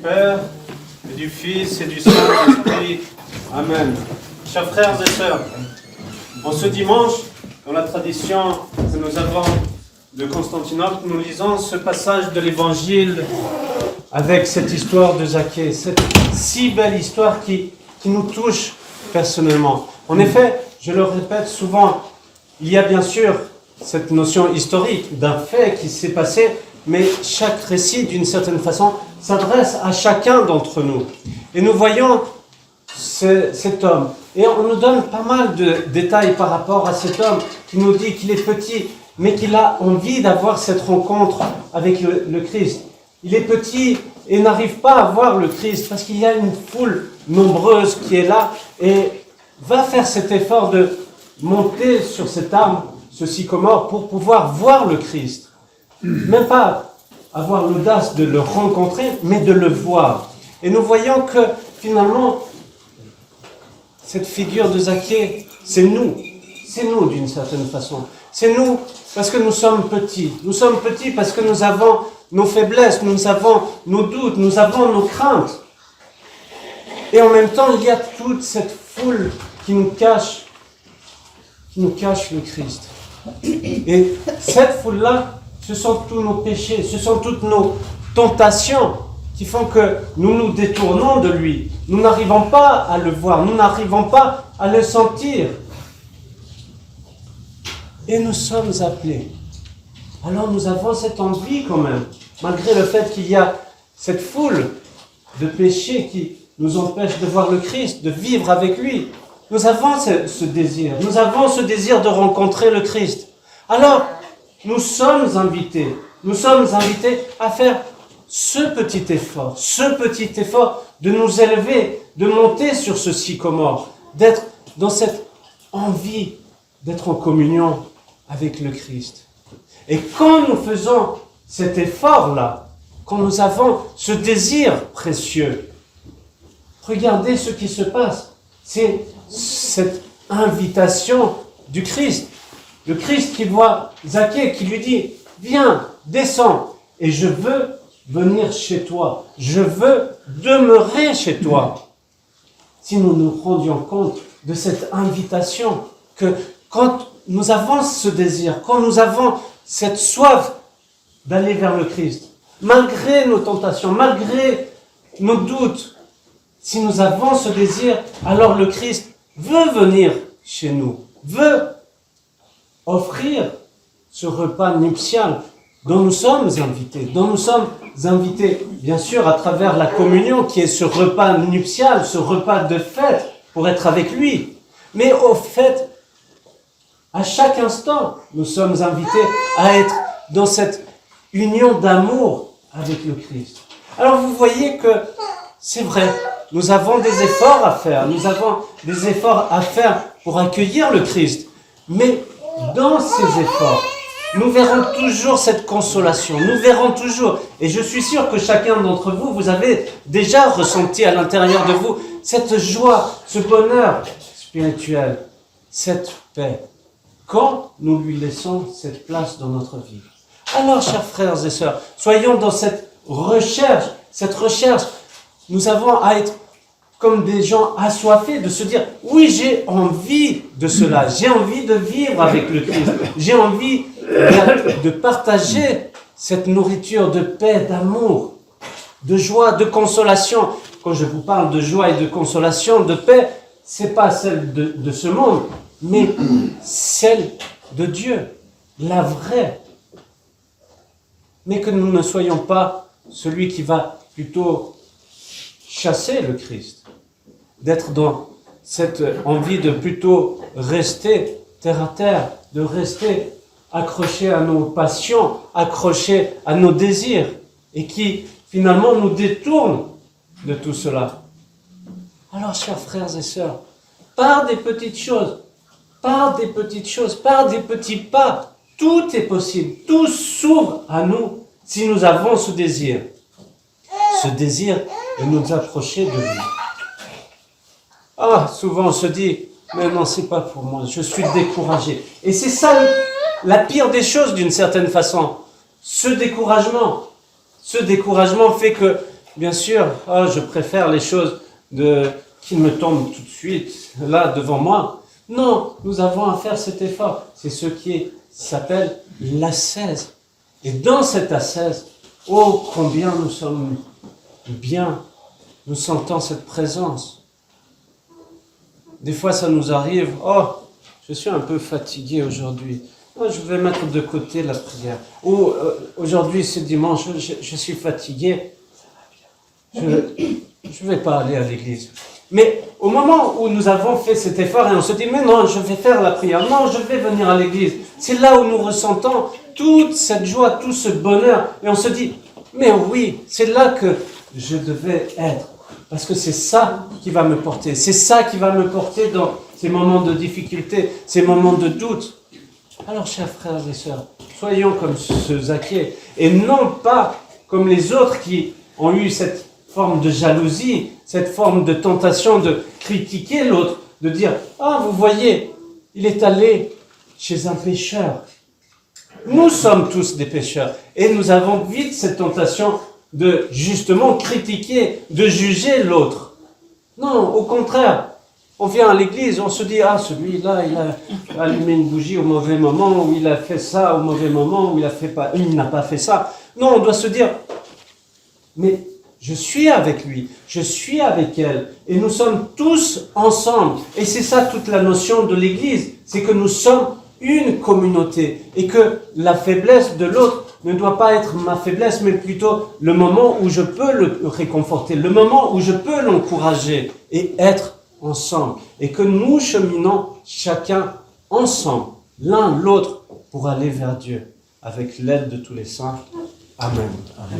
Père, et du Fils et du Saint-Esprit. Amen. Chers frères et sœurs, en ce dimanche, dans la tradition que nous avons de Constantinople, nous lisons ce passage de l'Évangile avec cette histoire de Zaché, cette si belle histoire qui nous touche personnellement. En effet, je le répète souvent, il y a bien sûr cette notion historique d'un fait qui s'est passé, mais chaque récit, d'une certaine façon, s'adresse à chacun d'entre nous. Et nous voyons cet homme. Et on nous donne pas mal de détails par rapport à cet homme qui nous dit qu'il est petit, mais qu'il a envie d'avoir cette rencontre avec le Christ. Il est petit et n'arrive pas à voir le Christ parce qu'il y a une foule nombreuse qui est là et va faire cet effort de monter sur cet arbre, ce sycomore, pour pouvoir voir le Christ. Même pas avoir l'audace de le rencontrer, mais de le voir. Et nous voyons que finalement, cette figure de Zaché, c'est nous d'une certaine façon. C'est nous parce que nous sommes petits. Nous sommes petits parce que nous avons nos faiblesses, nous avons nos doutes, nous avons nos craintes. Et en même temps, il y a toute cette foule qui nous cache le Christ. Et cette foule-là, ce sont tous nos péchés, ce sont toutes nos tentations qui font que nous nous détournons de lui. Nous n'arrivons pas à le voir, nous n'arrivons pas à le sentir. Et nous sommes appelés. Alors nous avons cette envie quand même, malgré le fait qu'il y a cette foule de péchés qui nous empêche de voir le Christ, de vivre avec lui. Nous avons ce désir. Nous avons ce désir de rencontrer le Christ. Alors, nous sommes invités à faire ce petit effort de nous élever, de monter sur ce sycomore, d'être dans cette envie d'être en communion avec le Christ. Et quand nous faisons cet effort-là, quand nous avons ce désir précieux, regardez ce qui se passe. C'est cette invitation du Christ. Le Christ qui voit Zaché, qui lui dit « Viens, descends, et je veux venir chez toi. Je veux demeurer chez toi. » Si nous nous rendions compte de cette invitation, que quand nous avons ce désir, quand nous avons cette soif d'aller vers le Christ, malgré nos tentations, malgré nos doutes, si nous avons ce désir, alors le Christ veut venir chez nous, veut offrir ce repas nuptial dont nous sommes invités, bien sûr, à travers la communion qui est ce repas nuptial, ce repas de fête pour être avec lui. Mais au fait, à chaque instant, nous sommes invités à être dans cette union d'amour avec le Christ. Alors vous voyez que c'est vrai, nous avons des efforts à faire pour accueillir le Christ. Mais dans ces efforts, nous verrons toujours cette consolation, et je suis sûr que chacun d'entre vous, vous avez déjà ressenti à l'intérieur de vous cette joie, ce bonheur spirituel, cette paix, quand nous lui laissons cette place dans notre vie. Alors, chers frères et sœurs, soyons dans cette recherche, nous avons à être comme des gens assoiffés, de se dire, oui, j'ai envie de cela, j'ai envie de vivre avec le Christ, j'ai envie de partager cette nourriture de paix, d'amour, de joie, de consolation. Quand je vous parle de joie et de consolation, de paix, c'est pas celle de ce monde, mais celle de Dieu, la vraie. Mais que nous ne soyons pas celui qui va plutôt chasser le Christ, d'être dans cette envie de plutôt rester terre à terre, de rester accroché à nos passions, accroché à nos désirs, et qui finalement nous détourne de tout cela. Alors, chers frères et sœurs, par des petites choses, par des petits pas, tout est possible, tout s'ouvre à nous si nous avons ce désir de nous approcher de lui. Souvent on se dit, mais non, c'est pas pour moi, je suis découragé. Et c'est ça la pire des choses d'une certaine façon. Ce découragement fait que bien sûr, je préfère les choses qui me tombent tout de suite, là, devant moi. Non, nous avons à faire cet effort. C'est ce qui s'appelle l'ascèse. Et dans cette ascèse, oh, combien nous sommes bien, nous sentons cette présence. Des fois, ça nous arrive, je suis un peu fatigué aujourd'hui. Je vais mettre de côté la prière. Ou aujourd'hui, c'est dimanche, je suis fatigué. Je ne vais pas aller à l'église. Mais au moment où nous avons fait cet effort et on se dit, mais non, je vais faire la prière. Non, je vais venir à l'église. C'est là où nous ressentons toute cette joie, tout ce bonheur. Et on se dit, mais oui, c'est là que je devais être. Parce que c'est ça qui va me porter. C'est ça qui va me porter dans ces moments de difficulté, ces moments de doute. Alors, chers frères et sœurs, soyons comme ce Zaché. Et non pas comme les autres qui ont eu cette forme de jalousie, cette forme de tentation de critiquer l'autre, de dire « Ah, vous voyez, il est allé chez un pécheur. » Nous sommes tous des pécheurs et nous avons vite cette tentation de justement critiquer, de juger l'autre. Non, au contraire, on vient à l'église, on se dit « Ah, celui-là, il a allumé une bougie au mauvais moment, ou il a fait ça au mauvais moment, ou il n'a pas fait ça. » Non, on doit se dire « Mais je suis avec lui, je suis avec elle, et nous sommes tous ensemble. » Et c'est ça toute la notion de l'église, c'est que nous sommes une communauté, et que la faiblesse de l'autre ne doit pas être ma faiblesse, mais plutôt le moment où je peux le réconforter, le moment où je peux l'encourager, et être ensemble. Et que nous cheminons chacun ensemble, l'un l'autre, pour aller vers Dieu, avec l'aide de tous les saints. Amen. Amen.